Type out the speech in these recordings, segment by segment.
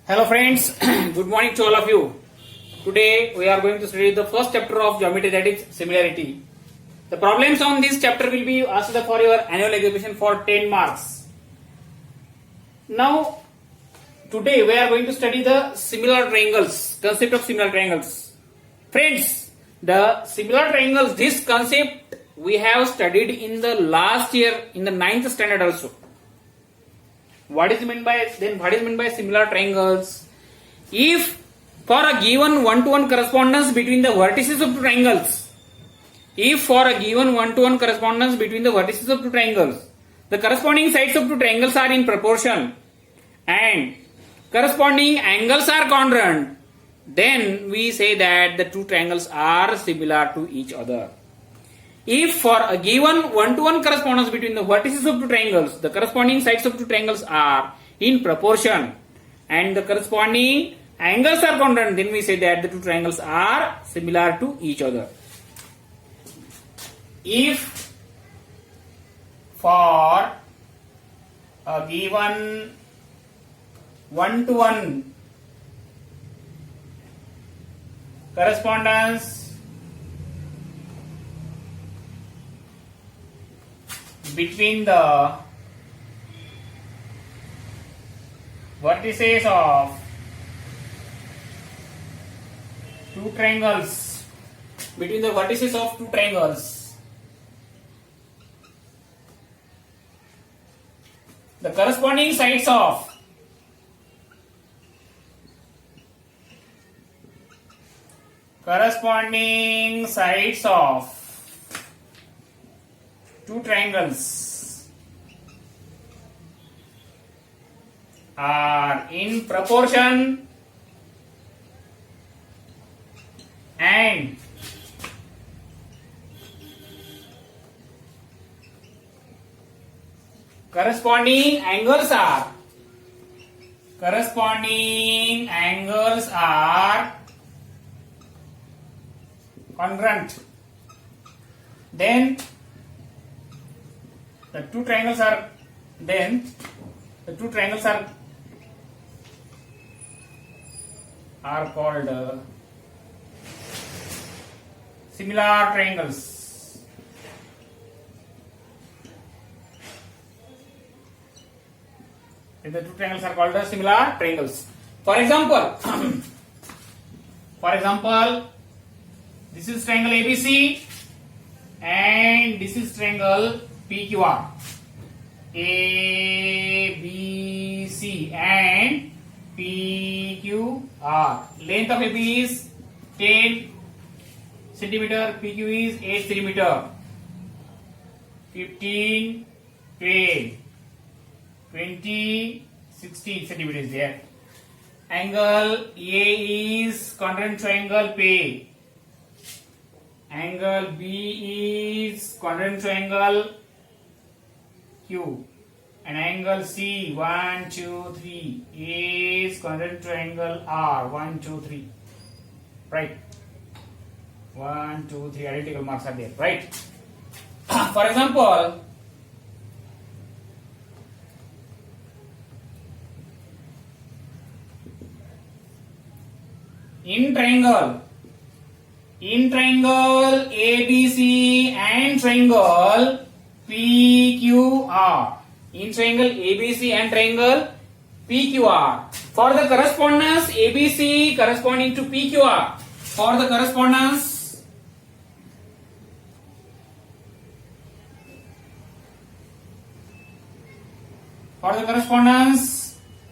Hello friends, good morning to all of you. Today we are going to study the first chapter of geometry, that is similarity. The problems on this chapter will be asked for your annual examination for 10 marks. Now today we are going to study the similar triangles, concept of similar triangles. Friends, the similar triangles, this concept we have studied in the last year in the 9th standard also. What is meant by similar triangles? If for a given one-to-one correspondence between the vertices of two triangles, the corresponding sides of two triangles are in proportion and corresponding angles are congruent, then we say that the two triangles are similar to each other. If for a given one-to-one correspondence between the vertices of two triangles, the corresponding sides of two triangles are in proportion and the corresponding angles are congruent, then we say that the two triangles are similar to each other. If for a given one-to-one correspondence between the vertices of two triangles, the corresponding sides of two triangles are in proportion and corresponding angles are congruent, then the two triangles are called similar triangles. The two triangles are called similar triangles. For example, this is triangle ABC and this is triangle PQR. ABC and PQR. Length of AB is 10 centimeter, PQ is 8 centimeter. 15, 12, 20, 16 centimeters there. Angle A is congruent triangle P. Angle B is congruent triangle Q. And angle C, 1, 2, 3 is congruent triangle R, 1, 2, 3. Right? 1, 2, 3 identical marks are there. Right? For example, in triangle ABC and triangle PQR. In triangle ABC and triangle PQR. For the correspondence ABC corresponding to PQR. For the correspondence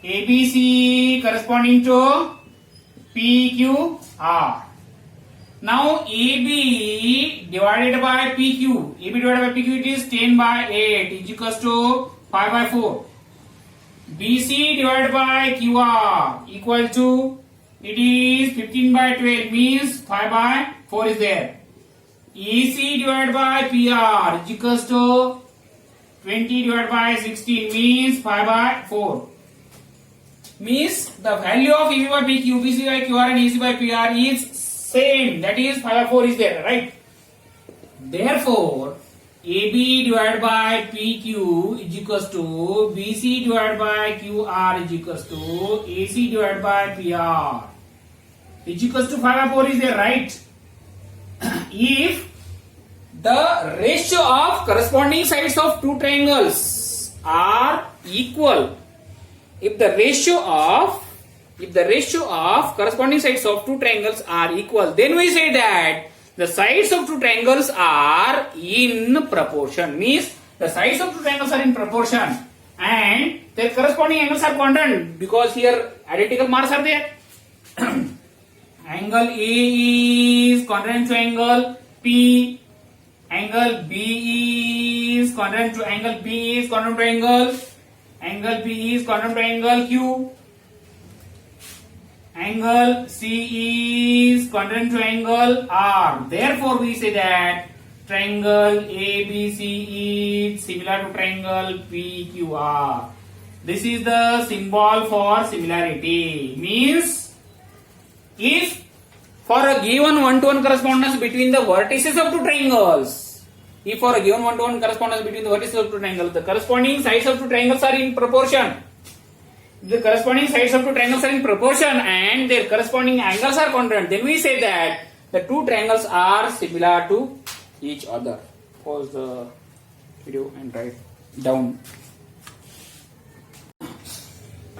ABC corresponding to PQR. Now AB divided by PQ. It is 10 by 8 is equals to 5 by 4. BC divided by QR equal to, it is 15 by 12 means 5 by 4 is there. EC divided by PR is equals to 20 divided by 16 means 5 by 4. Means the value of AB by PQ, BC by QR and EC by PR is same, that is 5 by 4 is there, right? Therefore, AB divided by PQ is equals to BC divided by QR is equals to AC divided by PR is equals to 5/4 is there, right? If the ratio of corresponding sides of two triangles are equal, if the ratio of corresponding sides of two triangles are equal, then we say that the sides of two triangles are in proportion. Means the sides of two triangles are in proportion and their corresponding angles are constant, because here identical marks are there. Angle A is congruent to angle P. Angle B is congruent to angle B is congruent to angle P is congruent to angle Q. Angle C is congruent to angle R. Therefore, we say that triangle ABC is similar to triangle PQR. This is the symbol for similarity. Means, if for a given one-to-one correspondence between the vertices of two triangles, the corresponding sides of two triangles are in proportion. The corresponding sides of two triangles are in proportion and their corresponding angles are constant, then we say that the two triangles are similar to each other. Pause the video and write down.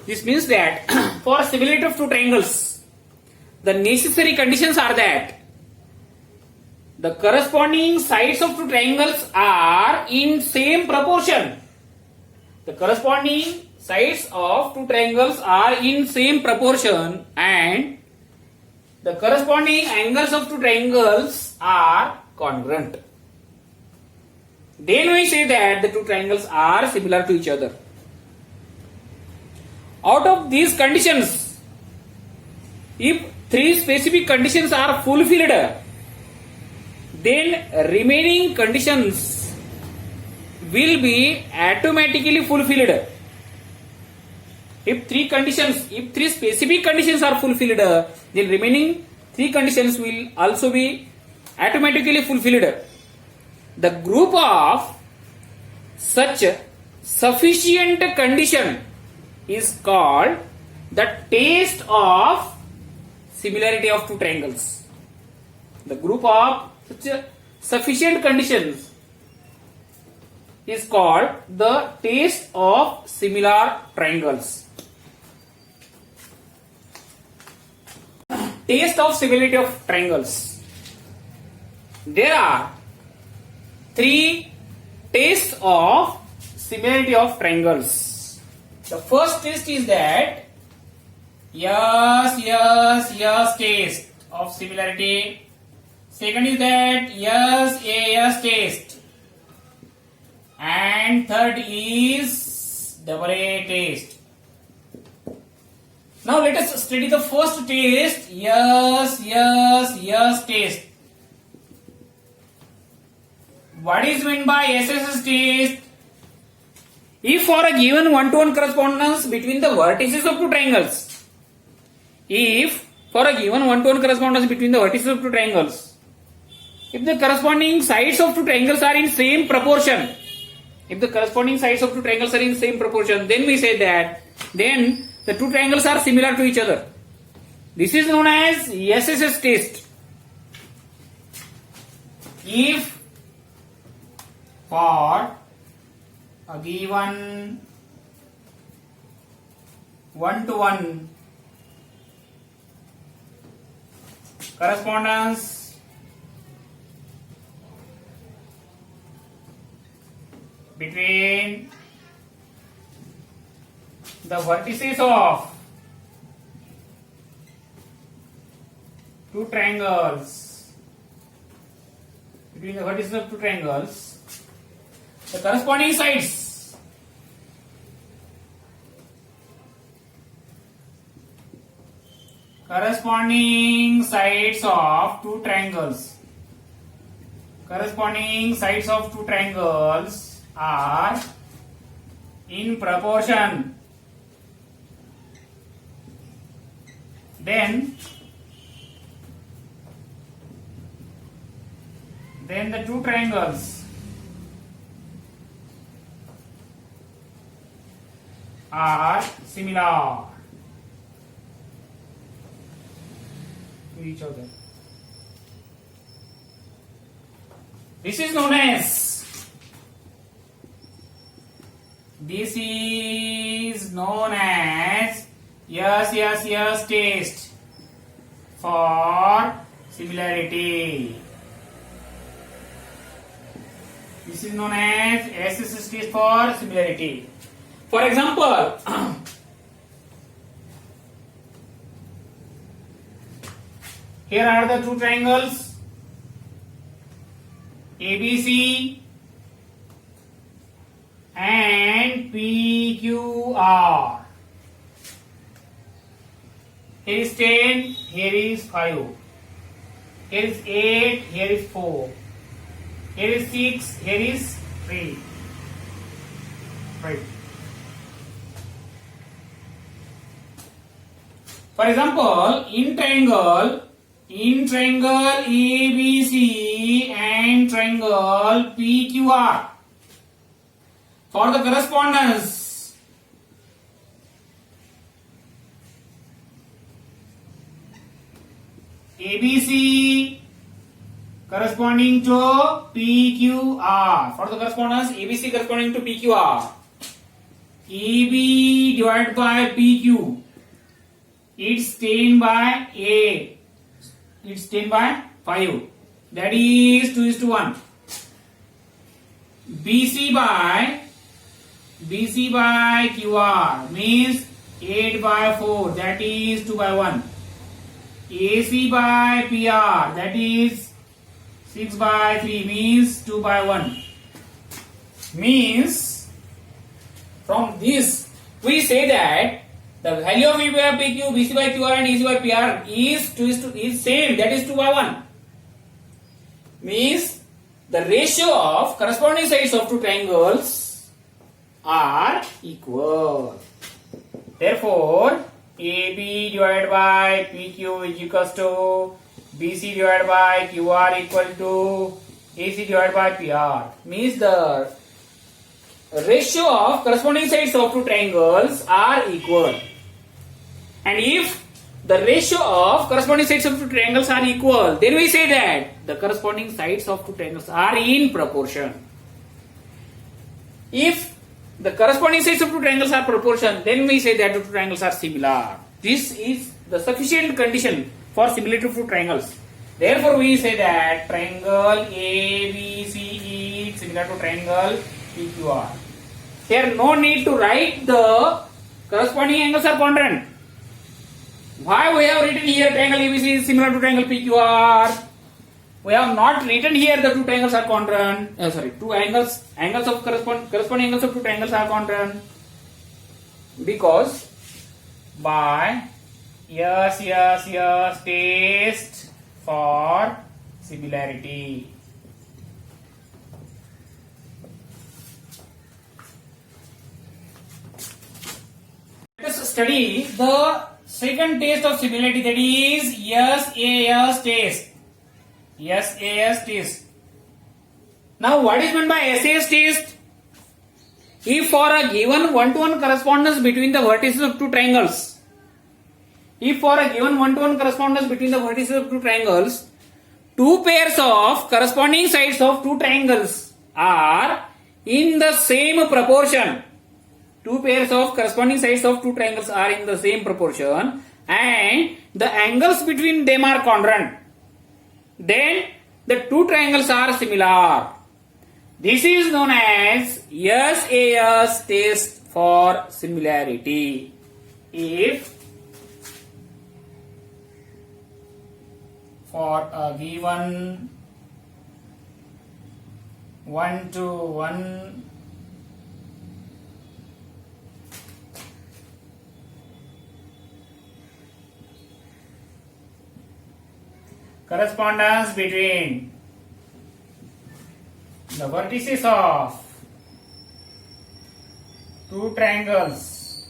This means that for similarity of two triangles, the necessary conditions are that the corresponding sides of two triangles are in same proportion. The corresponding sides of two triangles are in same proportion and the corresponding angles of two triangles are congruent. Then we say that the two triangles are similar to each other. Out of these conditions, if three specific conditions are fulfilled, then remaining conditions will be automatically fulfilled. If three specific conditions are fulfilled, then remaining three conditions will also be automatically fulfilled. The group of such sufficient condition is called the test of similarity of two triangles. The group of such sufficient conditions is called the test of similar triangles. Test of similarity of triangles. There are three tests of similarity of triangles. The first test is that yes test of similarity. Second is that yes test. And third is AA test. Now let us study the first test, yes test. What is meant by SSS test? If for a given one-to-one correspondence between the vertices of two triangles, if the corresponding sides of two triangles are in same proportion, then we say that then the two triangles are similar to each other. This is known as SSS test. If for a given one-to-one correspondence between the vertices of two triangles, the corresponding sides of two triangles are in proportion, then the two triangles are similar to each other. This is known as yes test for similarity. This is known as SSS test for similarity. For example, here are the two triangles ABC and PQR. Here is 10, here is 5. Here is 8, here is 4. Here is 6, here is 3. Right. For example, in triangle ABC and triangle PQR, for the correspondence, ABC corresponding to PQR, for the correspondence ABC corresponding to PQR, EB divided by PQ, it's 10 by 8, it's 10 by 5, that is 2:1. BC by QR means 8 by 4, that is 2:1. AC by PR, that is 6 by 3, means 2:1. Means from this we say that the value of EB by PQ, BC by QR and AC by PR is same, that is 2:1. Means the ratio of corresponding sides of two triangles are equal. Therefore, AB divided by PQ is equals to BC divided by QR equal to AC divided by PR. Means the ratio of corresponding sides of two triangles are equal. And if the ratio of corresponding sides of two triangles are equal, then we say that the corresponding sides of two triangles are in proportion. If the corresponding sides of two triangles are proportion, then we say that the two triangles are similar. This is the sufficient condition for similarity of two triangles. Therefore, we say that triangle ABC is similar to triangle PQR. Here, no need to write the corresponding angles are congruent. Why we have written here triangle ABC is similar to triangle PQR? We have not written here the two triangles are congruent. Two angles of corresponding angles of two triangles are congruent, because by yes test for similarity. Let us study the second test of similarity, that is SAS test. SAS test. Now, what is meant by SAS test? If for a given one-to-one correspondence between the vertices of two triangles, two pairs of corresponding sides of two triangles are in the same proportion. Two pairs of corresponding sides of two triangles are in the same proportion and the angles between them are congruent, then the two triangles are similar. This is known as SAS test for similarity. If for a given one-to-one correspondence between the vertices of two triangles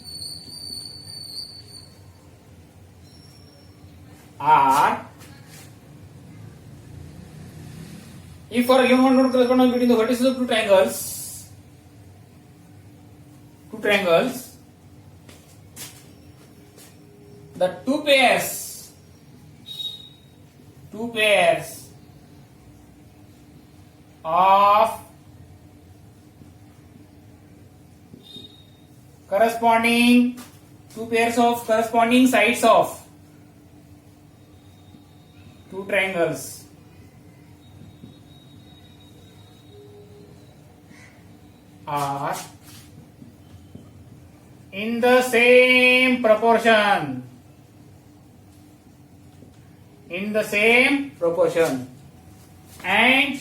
are, if for a given one-to-one correspondence between the vertices of two triangles, the two pairs of corresponding sides of two triangles are in the same proportion. And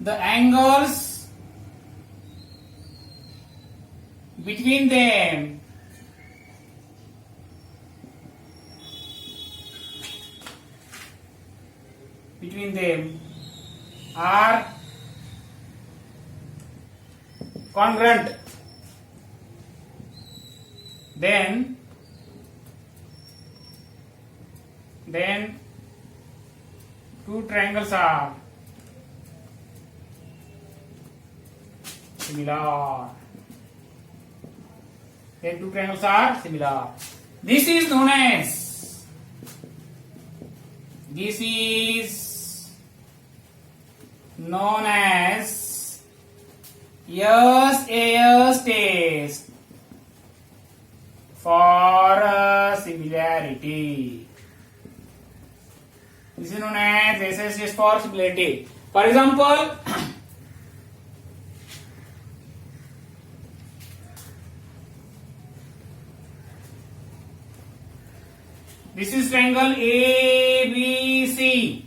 the angles between them are congruent. Then two triangles are similar. This is known as SAS test for similarity. This is known as SAS test for similarity. For example, this is triangle ABC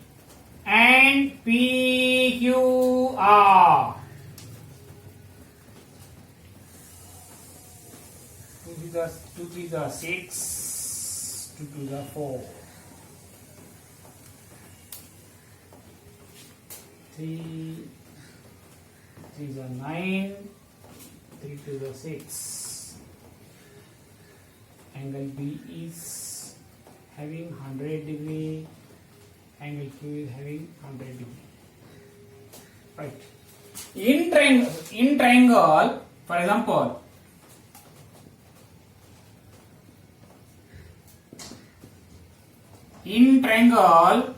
and PQR. 2 3 are 6, 2 2 are 4, 3 3 are 9, 3 2 are 6. Angle B is having 100 degree, angle Q is having 100 degree. Right. In triangle, for example, in triangle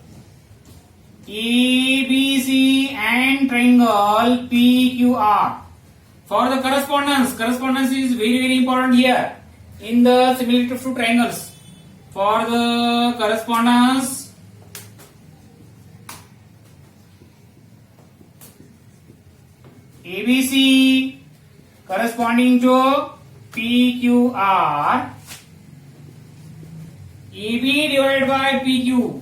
ABC and triangle PQR, for the correspondence is very important here in the similarity of two triangles. For the correspondence, ABC corresponding to PQR, AB divided by PQ,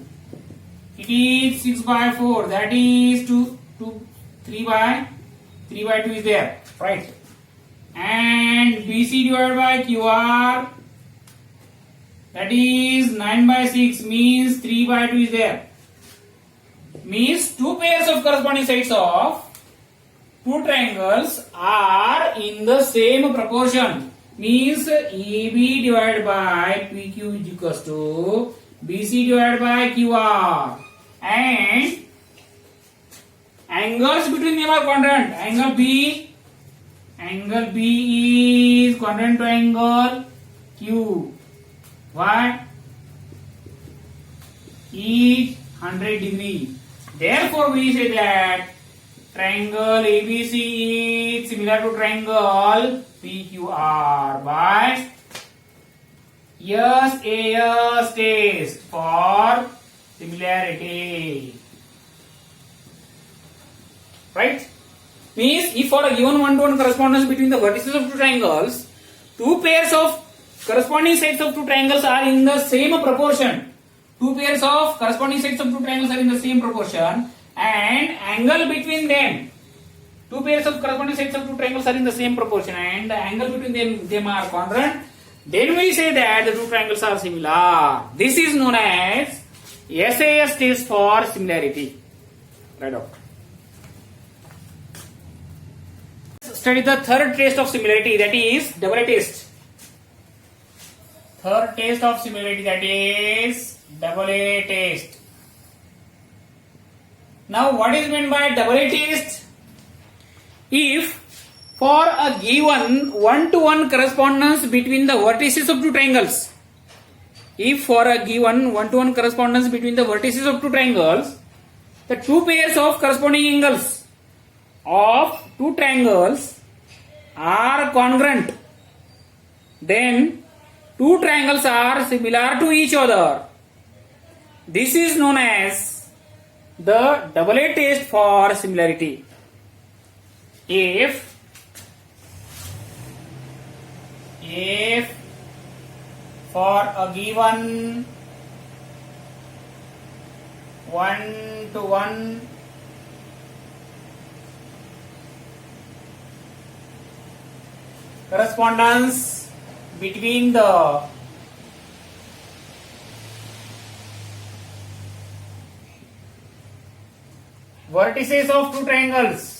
it is 6 by 4, that is 3 by 2 is there, right? And BC divided by QR, that is 9 by 6, means 3 by 2 is there. Means two pairs of corresponding sides of two triangles are in the same proportion. Means AB divided by PQ is equals to BC divided by QR, and angles between them are congruent. Angle B is congruent to angle Q. What? Is 100 degree. Therefore, we say that triangle ABC is similar to triangle PQR by SAS test for similarity. Right? Means if for a given one-to-one correspondence between the vertices of two triangles, two pairs of corresponding sides of two triangles are in the same proportion. Two pairs of corresponding sides of two triangles are in the same proportion, and angle between them, two pairs of corresponding sides of two triangles are in the same proportion, and the angle between them are congruent. Then we say that the two triangles are similar. This is known as SAS test for similarity. Right out. Study the third test of similarity, that is double A test. Third test of similarity, that is double A test. Now what is meant by double A test? If For a given one-to-one correspondence between the vertices of two triangles, if for a given one-to-one correspondence between the vertices of two triangles, the two pairs of corresponding angles of two triangles are congruent, then two triangles are similar to each other. This is known as the double-A test for similarity. If for a given one-to-one correspondence between the vertices of two triangles,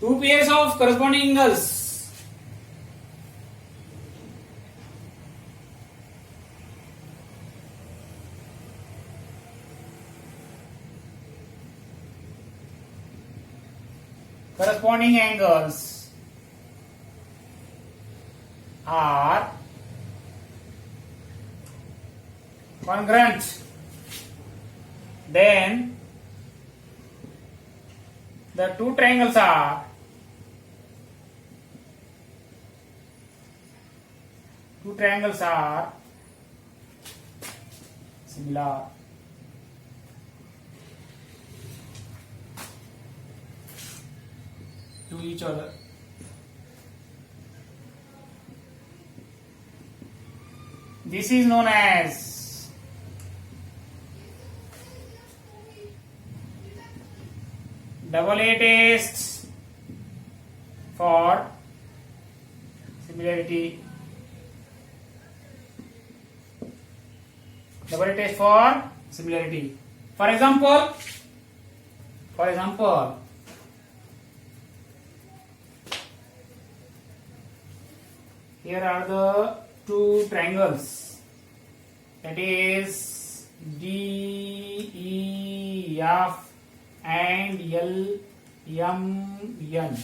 two pairs of corresponding angles are congruent, then the two triangles are similar. To each other. This is known as double-A test for similarity. Double-A test for similarity. For example, here are the two triangles, that is D, E, F and L, M, N.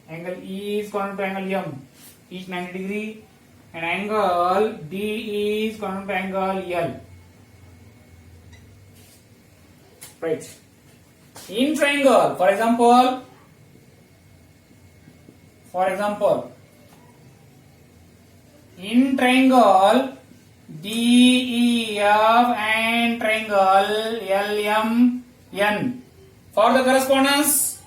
Angle E is congruent to angle M, each 90 degree, and angle D is congruent to angle L. Right. In triangle, for example, in triangle DEF and triangle LMN, for the correspondence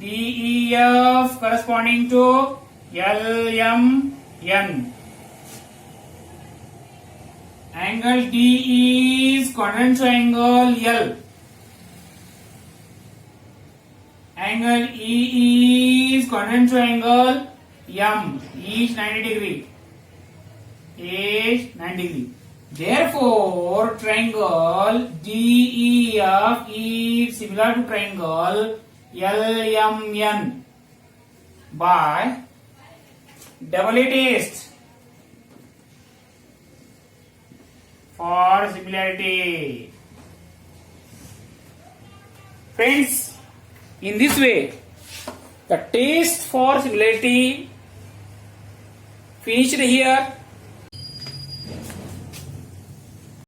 DEF corresponding to LMN, angle DE is congruent to angle L, angle EE is congruent to angle M, each 90 degree. Therefore, triangle DEF is similar to triangle LMN by double-A test for similarity. Friends, in this way, the test for similarity finished here.